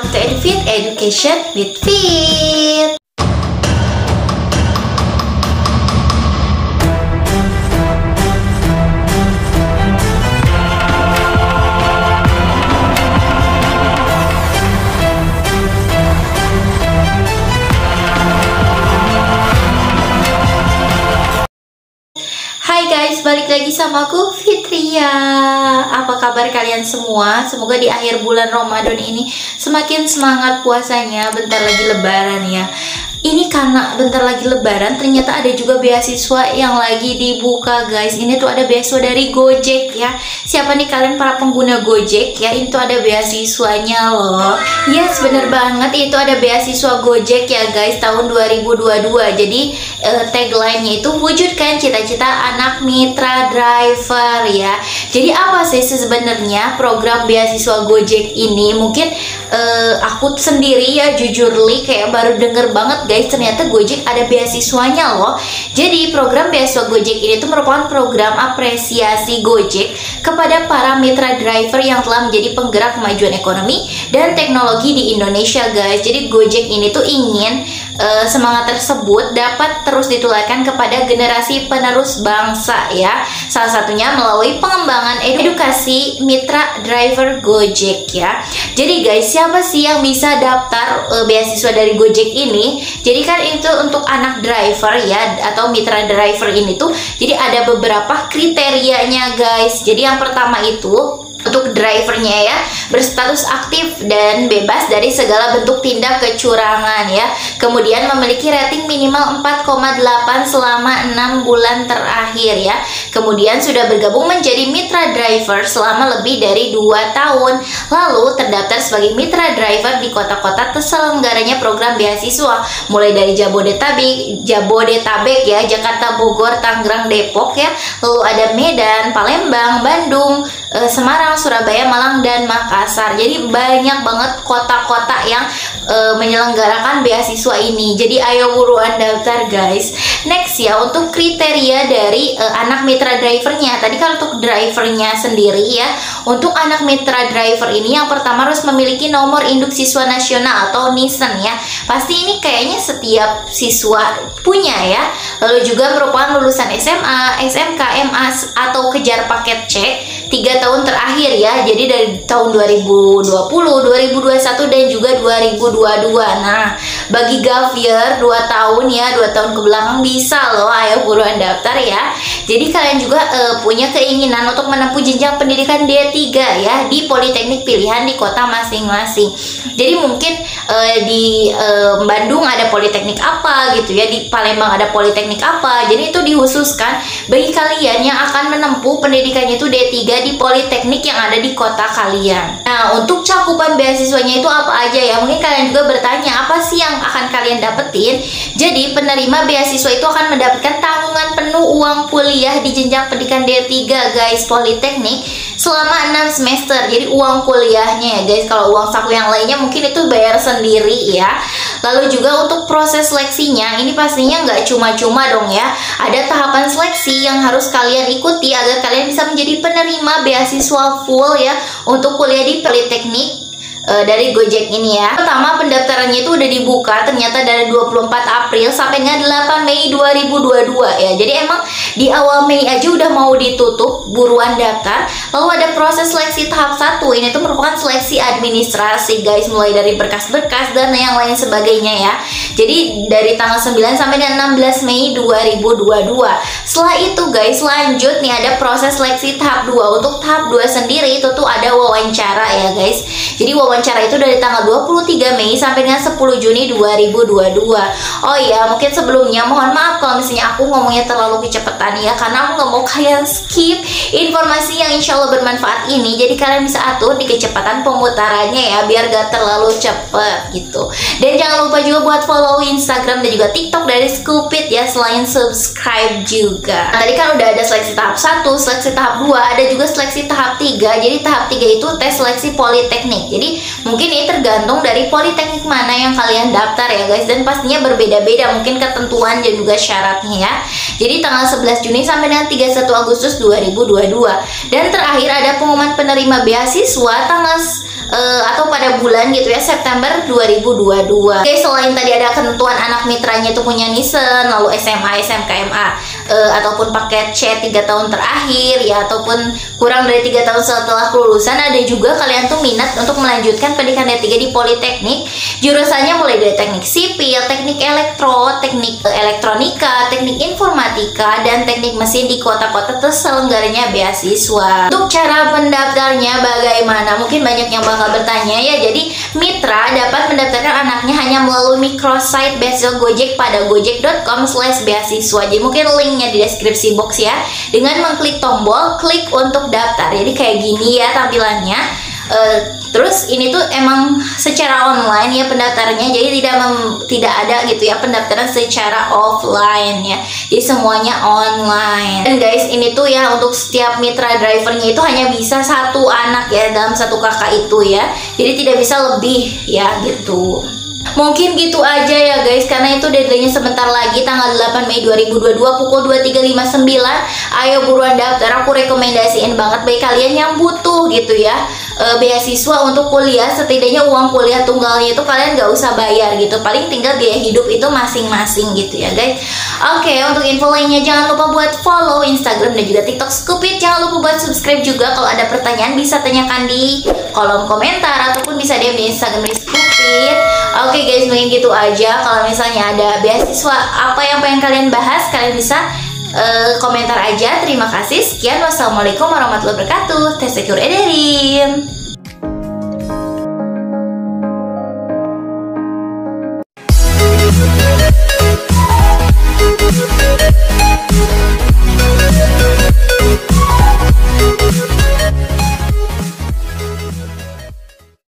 welcome to EduFit, Education with Fit. Hai guys, balik lagi sama aku Fitria. Apa kabar kalian semua? Semoga di akhir bulan Ramadan ini semakin semangat puasanya. Bentar lagi lebaran ya. Ini karena bentar lagi lebaran, ternyata ada juga beasiswa yang lagi dibuka guys. Ini tuh ada beasiswa dari Gojek ya. Siapa nih kalian para pengguna Gojek ya? Itu ada beasiswanya loh. Yes, bener banget, itu ada beasiswa Gojek ya guys, tahun 2022. Jadi tagline-nya itu wujudkan cita-cita anak mitra driver ya. Jadi apa sih sebenarnya program beasiswa Gojek ini? Mungkin aku sendiri ya jujur kayak baru denger banget guys, ternyata Gojek ada beasiswanya loh. Jadi program beasiswa Gojek ini tuh merupakan program apresiasi Gojek kepada para mitra driver yang telah menjadi penggerak kemajuan ekonomi dan teknologi di Indonesia guys. Jadi Gojek ini tuh ingin semangat tersebut dapat terus ditularkan kepada generasi penerus bangsa ya. Salah satunya melalui pengembangan edukasi mitra driver Gojek ya. Jadi guys, siapa sih yang bisa daftar beasiswa dari Gojek ini? Jadi kan itu untuk anak driver ya, atau mitra driver ini tuh jadi ada beberapa kriterianya guys. Jadi yang pertama itu untuk drivernya ya, berstatus aktif dan bebas dari segala bentuk tindak kecurangan ya. Kemudian memiliki rating minimal 4,8 selama 6 bulan terakhir ya. Kemudian sudah bergabung menjadi mitra driver selama lebih dari 2 tahun. Lalu terdaftar sebagai mitra driver di kota-kota terselenggaranya program beasiswa, mulai dari Jabodetabek ya, Jakarta, Bogor, Tangerang, Depok ya. Lalu ada Medan, Palembang, Bandung, Semarang, Surabaya, Malang, dan Makassar. Jadi banyak banget kota-kota yang menyelenggarakan beasiswa ini. Jadi ayo buruan daftar guys. Next ya, untuk kriteria dari anak mitra drivernya. Tadi kalau untuk drivernya sendiri ya, untuk anak mitra driver ini yang pertama harus memiliki nomor induk siswa nasional atau NISN ya. Pasti ini kayaknya setiap siswa punya ya. Lalu juga merupakan lulusan SMA, SMK, MA atau kejar paket C 3 tahun terakhir ya. Jadi dari tahun 2020, 2021 dan juga 2022. Nah, bagi Gavier 2 tahun ya, 2 tahun ke belakang bisa loh, ayo buruan daftar ya. Jadi kalian juga punya keinginan untuk menempuh jenjang pendidikan D3 ya di politeknik pilihan di kota masing-masing. Jadi mungkin di Bandung ada politeknik apa gitu ya, di Palembang ada politeknik apa. Jadi itu dihususkan bagi kalian yang akan menempuh pendidikannya itu D3 di politeknik yang ada di kota kalian. Nah, untuk cakupan beasiswanya itu apa aja ya? Mungkin kalian juga bertanya, apa sih yang akan kalian dapetin? Jadi, penerima beasiswa itu akan mendapatkan tanggungan penuh uang kuliah di jenjang pendidikan D3 guys, politeknik selama 6 semester. Jadi uang kuliahnya ya guys. Kalau uang saku yang lainnya mungkin itu bayar sendiri ya. Lalu juga untuk proses seleksinya, ini pastinya nggak cuma-cuma dong ya. Ada tahapan seleksi yang harus kalian ikuti agar kalian bisa menjadi penerima beasiswa full ya untuk kuliah di politeknik dari Gojek ini ya. Pertama, pendaftarannya itu udah dibuka ternyata dari 24 April sampai dengan 8 Mei 2022 ya. Jadi emang di awal Mei aja udah mau ditutup, buruan daftar. Lalu ada proses seleksi tahap 1. Ini tuh merupakan seleksi administrasi guys, mulai dari berkas-berkas dan yang lain sebagainya ya. Jadi dari tanggal 9 sampai dengan 16 Mei 2022. Setelah itu guys, lanjut nih ada proses seleksi tahap 2. Untuk tahap 2 sendiri itu tuh ada wawancara ya guys. Jadi wawancara itu dari tanggal 23 Mei sampai dengan 10 Juni 2022. Oh iya, mungkin sebelumnya mohon maaf kalau misalnya aku ngomongnya terlalu kecepatan ya, karena aku nggak mau kalian skip informasi yang insya Allah bermanfaat ini. Jadi kalian bisa atur di kecepatan pemutarannya ya, biar gak terlalu cepet gitu. Dan jangan lupa juga buat follow Instagram dan juga TikTok dari Scoopit ya, selain subscribe juga. Nah, tadi kan udah ada seleksi tahap 1, seleksi tahap 2, ada juga seleksi tahap 3. Jadi tahap 3 itu tes seleksi politeknik. Jadi mungkin ini tergantung dari politeknik mana yang kalian daftar ya guys, dan pastinya berbeda-beda mungkin ketentuan dan juga syaratnya ya. Jadi tanggal 11 Juni sampai dengan 31 Agustus 2022. Dan terakhir ada pengumuman penerima beasiswa tanggal atau pada pada bulan gitu ya, September 2022. Oke, selain tadi ada ketentuan anak mitranya itu punya Nisan, lalu SMA, SMK, MA, ataupun paket C 3 tahun terakhir ya, ataupun kurang dari 3 tahun setelah kelulusan, ada juga kalian tuh minat untuk melanjutkan pendidikan D3 di Politeknik. Jurusannya mulai dari teknik sipil, teknik elektro, teknik elektronika, teknik informatika, dan teknik mesin di kota-kota terselenggaranya beasiswa. Untuk cara pendaftarnya bagaimana? Mungkin banyak yang bakal bertanya ya. Jadi mitra dapat mendaftarkan anaknya hanya melalui microsite beasiswa Gojek pada gojek.com/beasiswa. Jadi mungkin linknya di deskripsi box ya. Dengan mengklik tombol klik untuk daftar. Jadi kayak gini ya tampilannya. Terus ini tuh emang secara online ya pendaftarannya, jadi tidak ada gitu ya pendaftaran secara offline ya, jadi semuanya online. Dan guys, ini tuh ya untuk setiap mitra drivernya itu hanya bisa 1 anak ya dalam 1 kakak itu ya, jadi tidak bisa lebih ya gitu. Mungkin gitu aja ya guys, karena itu deadline-nya sebentar lagi, tanggal 8 Mei 2022 pukul 23.59. Ayo buruan daftar, aku rekomendasiin banget bagi kalian yang butuh gitu ya beasiswa untuk kuliah. Setidaknya uang kuliah tunggalnya itu kalian gak usah bayar gitu, paling tinggal biaya hidup itu masing-masing gitu ya guys. Oke, untuk info lainnya jangan lupa buat follow Instagram dan juga TikTok Scoopit. Jangan lupa buat subscribe juga. Kalau ada pertanyaan bisa tanyakan di kolom komentar ataupun bisa DM di Instagram di Scoopit. Oke guys, mungkin gitu aja. Kalau misalnya ada beasiswa apa yang pengen kalian bahas, kalian bisa komentar aja. Terima kasih. Sekian, wassalamualaikum warahmatullahi wabarakatuh. Teh Secure Ederin.